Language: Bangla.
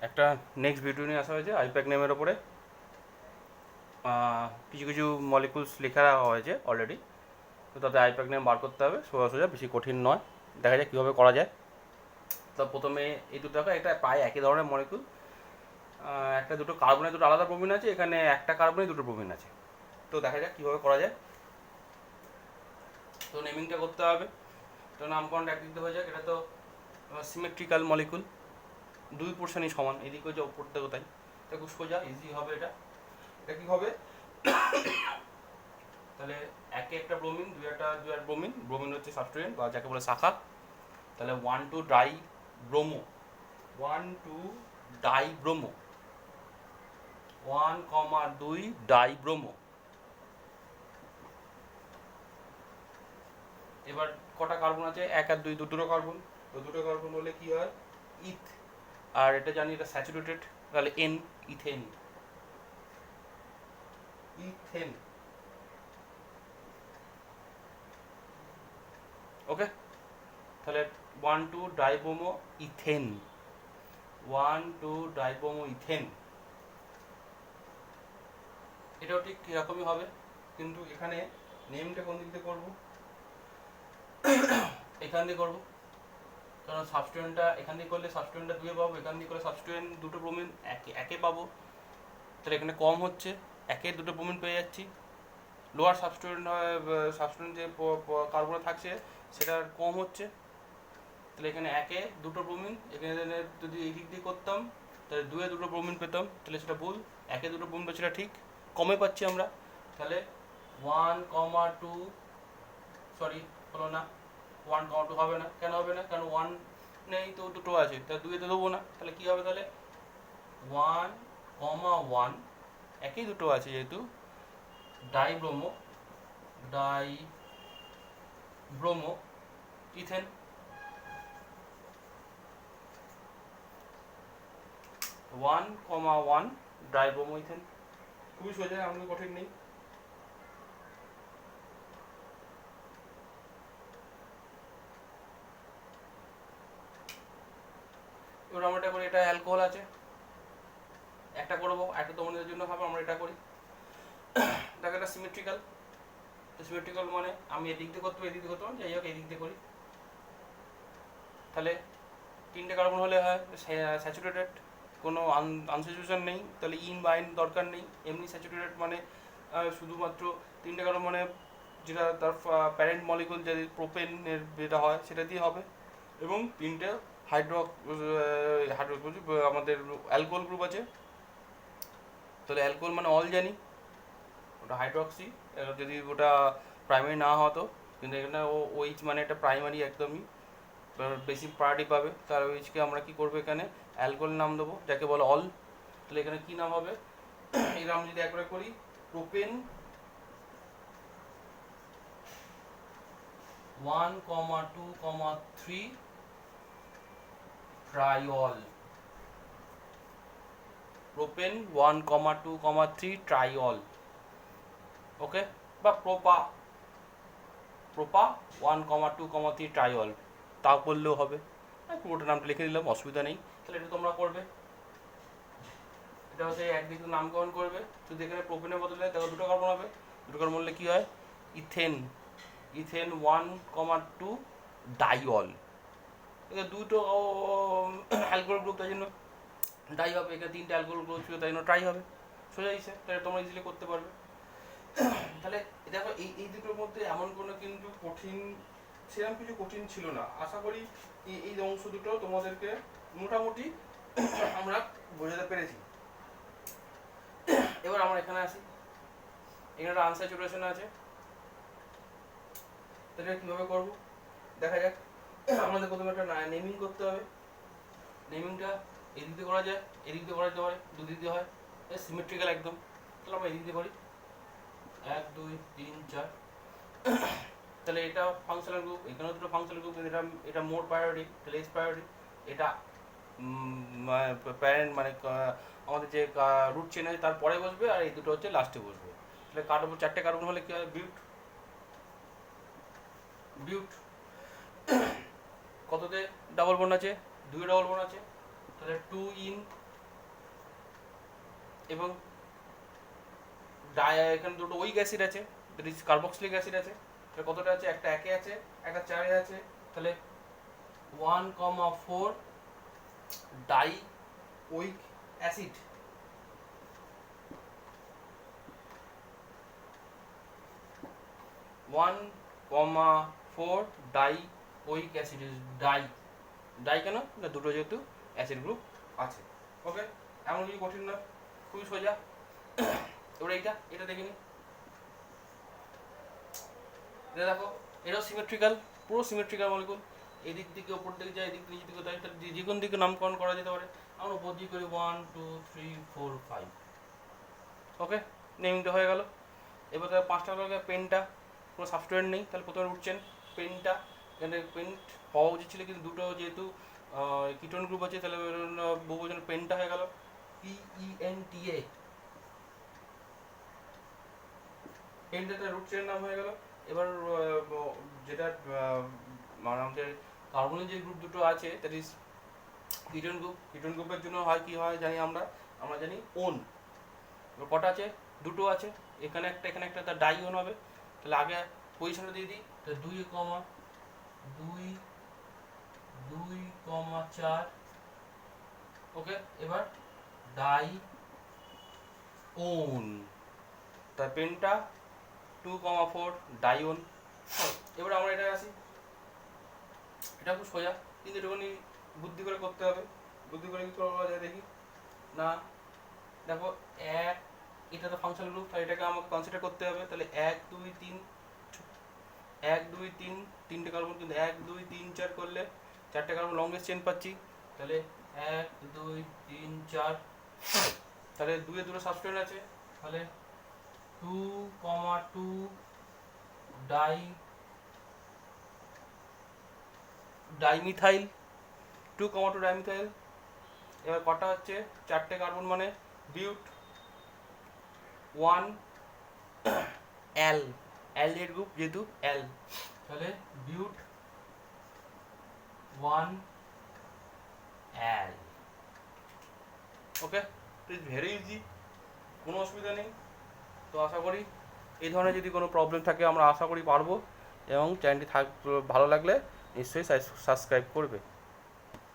একটা নেক্সট ভিডিও নিয়ে আসা হয়েছে আইপ্যাক নেমের ওপরে। কিছু কিছু মলিকুলস লেখা রাখা হয়েছে অলরেডি, তো তাতে আইপ্যাক নেম বার করতে হবে, সোজা সোজা, বেশি কঠিন নয়। দেখা যাক কীভাবে করা যায়। তো প্রথমে এই দুটো দেখো, একটা প্রায় একই ধরনের মলিকুল, একটা দুটো কার্বনে দুটো আলাদা ব্রোমিন আছে, এখানে একটা কার্বনে দুটো ব্রোমিন আছে। তো দেখা যাক কীভাবে করা যায়। তো নেমিংটা করতে হবে, তো নামকরণটা একদিক হয়ে যাক। এটা তো সিমেট্রিক্যাল মলিকুল, দুই পোর্শনই সমান, এদিকে যে ওপর থেকে তাই এটা খুব সোজা ইজি হবে। এটা এটা কী হবে, তাহলে একে একটা ব্রোমিন, দুই একটা ব্রোমিন, ব্রোমিন হচ্ছে সাবস্টিটিউয়েন্ট বা যাকে বলে শাখা। তাহলে 1,2 die bromo, 1,2 die bromo, 1,2 die bromo. এবার কটা কার্বন আছে, এক আর দুই, দুটো কার্বন। তো দুটো কার্বন হলে কি হয়, ইথ। আর এটা জানি এটা স্যাচুরেটেড, তাহলে এন, ইথেন, ইথেন। ওকে, তাহলে 1,2 ডাইব্রোমো ইথেন, 1,2 ডাইব্রোমো ইথেন। এটাও ঠিক এরকমই হবে, কিন্তু এখানে নেমটা কোন দিক দিয়ে করবো, এখান দিয়ে করবো, কারণ সাবস্টিটিউয়েন্টটা এখান দিয়ে করলে সাবস্টিটিউয়েন্টটা দুয়ে পাবো, এখান দিয়ে করলে সাবস্টিটিউয়েন্ট দুটো ব্রোমিন একে পাবো। তাহলে এখানে কম হচ্ছে, একে দুটো ব্রোমিন পেয়ে যাচ্ছি। লোয়ার সাবস্টিটিউয়েন্ট যে কার্বনে থাকছে সেটা কম হচ্ছে। তাহলে এখানে একে দুটো ব্রোমিন, এখানে যদি এই দিক দিয়ে করতাম তাহলে দুয়ে দুটো ব্রোমিন পেতাম, তাহলে সেটা ভুল। একে দুটো ব্রোমিন পাচ্ছি, সেটা ঠিক, কমে পাচ্ছি আমরা। তাহলে 1,2, সরি হলো না, 1,2 হবে না। কেন হবে না, কারণ 1 নেই তো, দুটো আছে, তাহলে দুইতে দেবো না। তাহলে কী হবে, তাহলে 1,1, একই দুটো আছে যেহেতু, dibromo, dibromoethane. 1,1 dibromoethane. খুবই সোজা, আমাদের কঠিন নেই। এবার আমরা এটা করি, এটা অ্যালকোহল আছে, একটা করবো, একটা তোমাদের জন্য হবে, আমরা এটা করি। দেখো এটা সিমেট্রিক্যাল, সিমেট্রিক্যাল মানে আমি এদিক দিয়ে করতে পারি, এদিক দিয়ে করতে পারি, যাই হোক এদিক দিয়ে করি। তাহলে তিনটে কার্বন হলে হয় স্যাচুরেটেড, কোনো আনস্যাচুরেশন নেই, তাহলে ইন বা আইন দরকার নেই। এমনি স্যাচুরেটেড মানে শুধুমাত্র তিনটে কার্বন মানে যেটা তার প্যারেন্ট মলিকুল যদি প্রোপেনের যেটা হয় সেটা দিয়ে হবে। এবং তিনটে আমাদের অ্যালকোহল গ্রুপ আছে। তাহলে অ্যালকোহল মানে অল জানি, ওটা হাইড্রক্সি, যদি ওটা প্রাইমারি না হতো, কিন্তু এখানে ওইচ মানে এটা প্রাইমারি একদমই বেশি প্রায়োরিটি পাবে। তার ওইচকে আমরা কি করবো, এখানে অ্যালকোহল নাম দেবো, যাকে বলে অল। তাহলে এখানে কি নাম হবে, এই নাম যদি একবারে করি, প্রোপেন 1,2,3 ট্রাইল, প্রোপেন 1,2,3 ট্রাইল। ওকে, বা প্রোপা, প্রোপা 1,2,3 ট্রাইল, তাও করলেও হবে। পুরোটা নামটা লিখে দিলাম, অসুবিধা নেই। তাহলে এটা তোমরা করবে, এটা হচ্ছে একদিকে নামকরণ করবে। যদি এখানে প্রোপেনের বদলে দেখো দুটো কার্বন হবে, দুটো কার্বন বললে কী হয়, ইথেন, ইথেন 1,2 ডাইল। এখানে দুটো অ্যালকোহল গ্রুপ, তাই জন্য ডাই হবে। এখানে তিনটে অ্যালকোহল গ্রুপ ছিল, তাই জন্য ট্রাই হবে। সোজা হিসেবে, তাহলে তোমরা ইজিলি করতে পারবে। তাহলে দেখো এই দুটোর মধ্যে এমন কোনো কিন্তু কঠিন, সেরকম কিছু কঠিন ছিল না। আশা করি এই অংশ দুটো তোমাদেরকে মোটামুটি আমরা বোঝাতে পেরেছি। এবার আমরা এখানে আসি, এখানে একটা আনস্যাচুরেশন আছে, তাহলে কীভাবে করবো দেখা যাক। আমাদের প্রথমে একটা নেমিং করতে হবে। নেমিংটা এদিক দিয়ে করা যায়, এদিক দিয়ে করা যেতে পারে, দুদিক দিয়ে হয়, সিমেট্রিক্যাল একদম। তাহলে আমরা এদিক দিয়ে করি, 1, 2, 3, 4। তাহলে এটা ফাংশনাল গ্রুপ, এখানেও দুটো ফাংশনাল গ্রুপ, এটা এটা মোর প্রায়োরিটি, এটা লেস প্রায়োরিটি। এটা প্যারেন্ট মানে আমাদের যে রুট চেন আছে তার পরে বসবে, আর এই দুটো হচ্ছে লাস্টে বসবে। তাহলে কার্বন, চারটে কার্বন হলে কী হয়, বিউট, বিউট। কততে ডাবল বন্ড আছে, দুই ডাবল বন্ড আছে, তাহলে 2 ইন এবং এখানে দুটো উইক অ্যাসিড আছে, কার্বক্সিলিক অ্যাসিড আছে। তাহলে কতটা আছে? একটা একে আছে, একটা 4-এ আছে। তাহলে 1,4 die week acid. Die week acid. Die কেন? না দুটো যেহেতু অ্যাসিড গ্রুপ আছে। ওকে, এমন কিছু কঠিন না, খুবই সোজা। এবার এটা দেখে নি। এটা দেখো, এটাও সিমেট্রিক্যাল, পুরো সিমেট্রিক্যাল মলিকুল। এদিক থেকে ওপর দিকে যায়, এদিক নিচের দিকে যায়, যে কোন দিকে নামকরণ করা যেতে পারে। আমরা উপর দিকে করি 1 2 3 4 5। ওকে, নেমিংটা হয়ে গেল। এবার তাহলে 5টা করে পেনটা, কোনো সাবস্টিটিউয়েন্ট নেই, তাহলে প্রথমে উঠছেন পেনটা। এখানে পেন্ট হওয়া উচিত ছিল, কিন্তু দুটো যেহেতু কিটোন গ্রুপ আছে, তাহলে বহুবচন পেনটা হয়ে গেল PENTA। পেনটা রুট চেনের নাম হয়ে গেল। এবার যেটা মানে আমাদের কার্বনের যে গ্রুপ দুটো আছে, that is ketone group. Ketone গ্রুপের জন্য হয় কি হয় জানি আমরা জানি ওন। এবার কটা আছে? দুটো আছে, এখানে একটা, তার ডাই ওন হবে। তাহলে আগে পজিশনটা দিয়ে দিই, তাহলে 2,4। ওকে, এবার ডাই ওন, তার পেনটা 2,4 ডাই ওন। এবার আমরা এটা আসি, এটা খুব সোজা, কিন্তু একটুখানি বুদ্ধি করে করতে হবে। বুদ্ধি করে কি করা যায় দেখি না। দেখো এটা তো ফাংশন গ্রুপ, তাই এটাকে আমাকে কনসিডার করতে হবে। তাহলে 1 2 3 তিনটে কার্বন, কিন্তু 1 2 3 4 করলে 4টে কার্বন লংগেস্ট চেন পাচ্ছি। তাহলে 1 2 3 4, তাহলে 2 এ দুটো সাবস্টিটিউয়েন্ট আছে। তাহলে 2,2 ডাইমিথাইল। 2,2 ডাইমিথাইল। এবার কটা হচ্ছে? 4টে কার্বন, মানে বিউট 1 অ্যাল, অ্যালডিহাইড গ্রুপ যেহেতু অ্যাল, তাহলে বিউট 1 অ্যাল। ওকে, ইট ইজ ভেরি ইজি, কোনো অসুবিধা নেই। তো আশা করি এই ধরনের যদি কোনো প্রবলেম থাকে আমরা আশা করি পারবো, এবং চ্যানেলটি ভালো লাগলে নিশ্চয়ই সাবস্ক্রাইব করবে।